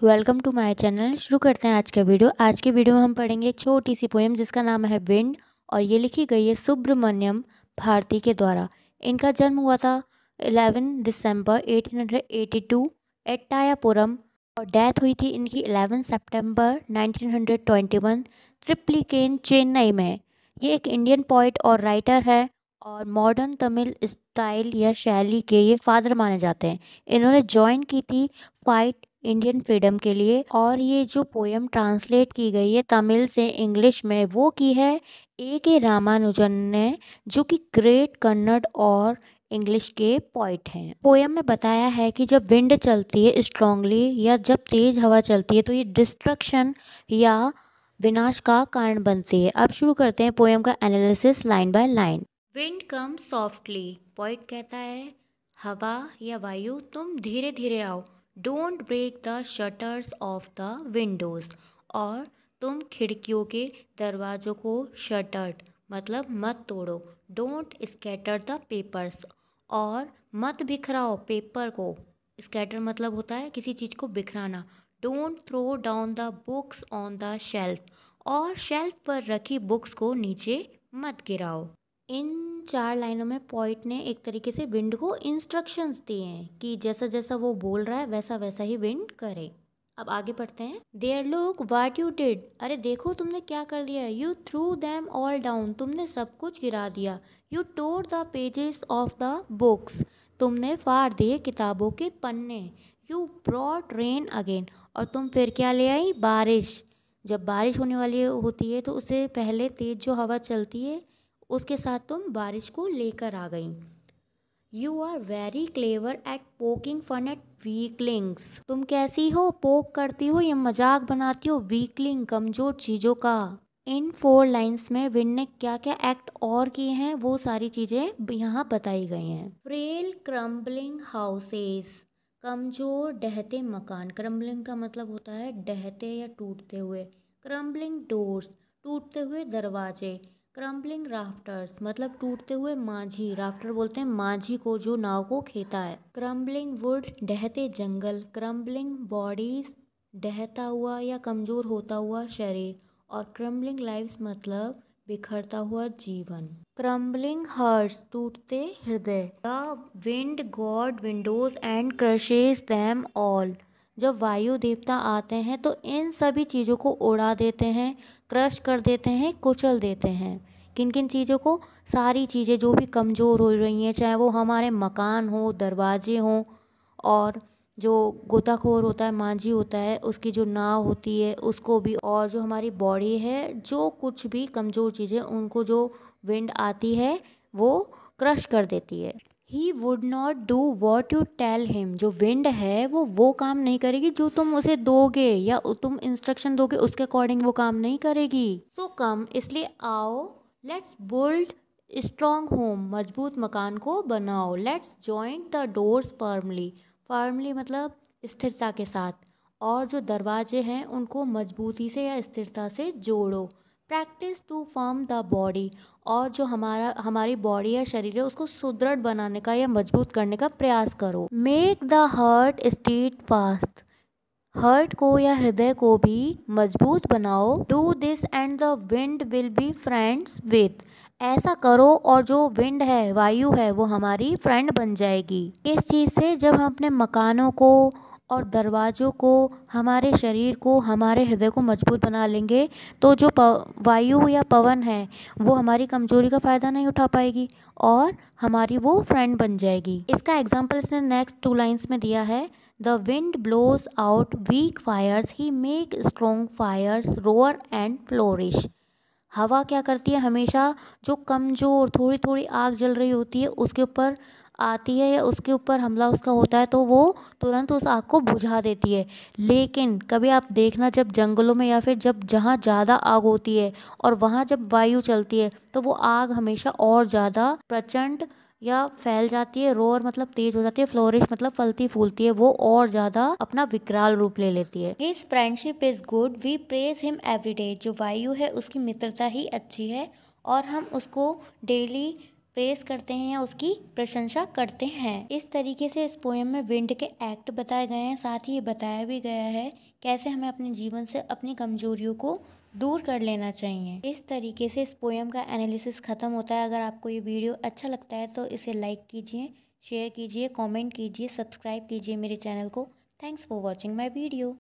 Welcome to my channel. शुरू करते हैं आज का वीडियो। आज के वीडियो में हम पढ़ेंगे एक छोटी सी पोएम जिसका नाम है विंड और ये लिखी गई है सुब्रमण्यम भारती के द्वारा। इनका जन्म हुआ था 11 दिसंबर 1882 एट टायापुरम और डेथ हुई थी इनकी 11 सितंबर 1921 ट्रिप्लिकेन चेन्नई में। ये एक इंडियन पोइट और राइटर है और मॉडर्न तमिल स्टाइल या शैली के ये फादर माने जाते हैं। इन्होंने ज्वाइन की थी फाइट इंडियन फ्रीडम के लिए और ये जो पोएम ट्रांसलेट की गई है तमिल से इंग्लिश में वो की है A.K. रामानुजन ने, जो कि ग्रेट कन्नड़ और इंग्लिश के पोइट हैं। पोएम में बताया है कि जब विंड चलती है स्ट्रांगली या जब तेज हवा चलती है तो ये डिस्ट्रक्शन या विनाश का कारण बनती है। अब शुरू करते हैं पोएम का analysis line by line. Wind come softly, poet कहता है हवा या वायु तुम धीरे धीरे आओ। Don't break the shutters of the windows, और तुम खिड़कियों के दरवाज़ों को शटर्ड मतलब मत तोड़ो। डोंट स्कैटर द पेपर्स, और मत बिखराओ पेपर को। स्कैटर मतलब होता है किसी चीज़ को बिखराना। Don't throw down the books on the shelf, और शेल्फ पर रखी बुक्स को नीचे मत गिराओ। इन 4 लाइनों में पोइट ने एक तरीके से विंड को इंस्ट्रक्शंस दिए हैं कि जैसा जैसा वो बोल रहा है वैसा वैसा ही विंड करे। अब आगे पढ़ते हैं। There look what you did, अरे देखो तुमने क्या कर दिया। You threw them all down, तुमने सब कुछ गिरा दिया। You tore the pages of the books, तुमने फाड़ दिए किताबों के पन्ने। यू ब्रॉट रेन अगेन, और तुम फिर क्या ले आई, बारिश। जब बारिश होने वाली होती है तो उससे पहले तेज जो हवा चलती है उसके साथ तुम बारिश को लेकर आ गई। You are very clever at poking fun at weaklings, तुम कैसी हो, पोक करती हो या मजाक बनाती हो वीकलिंग कमजोर चीज़ों का। इन 4 लाइन्स में विंड ने क्या क्या एक्ट और किए हैं वो सारी चीज़ें यहाँ बताई गई हैं। फ्रेल क्रम्बलिंग हाउसेस, कमजोर डहते मकान। क्रम्बलिंग का मतलब होता है डहते या टूटते हुए। क्रम्बलिंग डोर्स, टूटते हुए दरवाजे। क्रम्बलिंग राफ्टर्स मतलब टूटते हुए माझी। राफ्टर बोलते हैं माझी को जो नाव को खेता है। क्रम्बलिंग वुड, डहते जंगल। क्रम्बलिंग बॉडीज, डहता हुआ या कमजोर होता हुआ शरीर। और क्रम्बलिंग लाइव्स मतलब बिखरता हुआ जीवन। क्रम्बलिंग हार्ट्स, टूटते हृदय। The wind God Windows and crushes them all, जब वायु देवता आते हैं तो इन सभी चीज़ों को उड़ा देते हैं, क्रश कर देते हैं, कुचल देते हैं। किन किन चीज़ों को, सारी चीज़ें जो भी कमज़ोर हो रही हैं, चाहे वो हमारे मकान हो, दरवाजे हों, और जो गोताखोर होता है, मांझी होता है, उसकी जो नाव होती है उसको भी, और जो हमारी बॉडी है, जो कुछ भी कमज़ोर चीज़ें उनको जो विंड आती है वो क्रश कर देती है। He would not do what you tell him, जो विंड है वो काम नहीं करेगी जो तुम उसे दोगे या तुम इंस्ट्रक्शन दोगे उसके अकॉर्डिंग वो काम नहीं करेगी। सो कम, इसलिए आओ। लेट्स बिल्ड स्ट्रॉन्ग होम, मजबूत मकान को बनाओ। Let's joint the doors firmly, firmly मतलब स्थिरता के साथ, और जो दरवाजे हैं उनको मजबूती से या स्थिरता से जोड़ो। Practise to firm the body, और जो हमारी बॉडी या शरीर है उसको सुदृढ़ बनाने का या मजबूत करने का प्रयास करो। Make the heart steadfast, heart को या हृदय को भी मजबूत बनाओ। Do this and the wind will be friends with, ऐसा करो और जो विंड है, वायु है, वो हमारी फ्रेंड बन जाएगी। किस चीज़ से, जब हम अपने मकानों को और दरवाज़ों को, हमारे शरीर को, हमारे हृदय को मजबूत बना लेंगे तो जो वायु या पवन है वो हमारी कमजोरी का फ़ायदा नहीं उठा पाएगी और हमारी वो फ्रेंड बन जाएगी। इसका एग्जाम्पल इसने नेक्स्ट 2 लाइन्स में दिया है। The wind blows out weak fires, he make strong fires roar and flourish. हवा क्या करती है, हमेशा जो कमज़ोर थोड़ी थोड़ी आग जल रही होती है उसके ऊपर आती है या उसके ऊपर हमला उसका होता है तो वो तुरंत उस आग को बुझा देती है। लेकिन कभी आप देखना, जब जंगलों में या फिर जब जहाँ ज़्यादा आग होती है और वहाँ जब वायु चलती है तो वो आग हमेशा और ज़्यादा प्रचंड या फैल जाती है। रोर मतलब तेज हो जाती है, फ्लोरिश मतलब फलती फूलती है, वो और ज़्यादा अपना विकराल रूप ले लेती है। His friendship is good, we praise him every day, जो वायु है उसकी मित्रता ही अच्छी है और हम उसको डेली प्रेस करते हैं या उसकी प्रशंसा करते हैं। इस तरीके से इस पोएम में विंड के एक्ट बताए गए हैं, साथ ही ये बताया भी गया है कैसे हमें अपने जीवन से अपनी कमजोरियों को दूर कर लेना चाहिए। इस तरीके से इस पोएम का एनालिसिस खत्म होता है। अगर आपको ये वीडियो अच्छा लगता है तो इसे लाइक कीजिए, शेयर कीजिए, कमेंट कीजिए, सब्सक्राइब कीजिए मेरे चैनल को। Thanks for watching my video.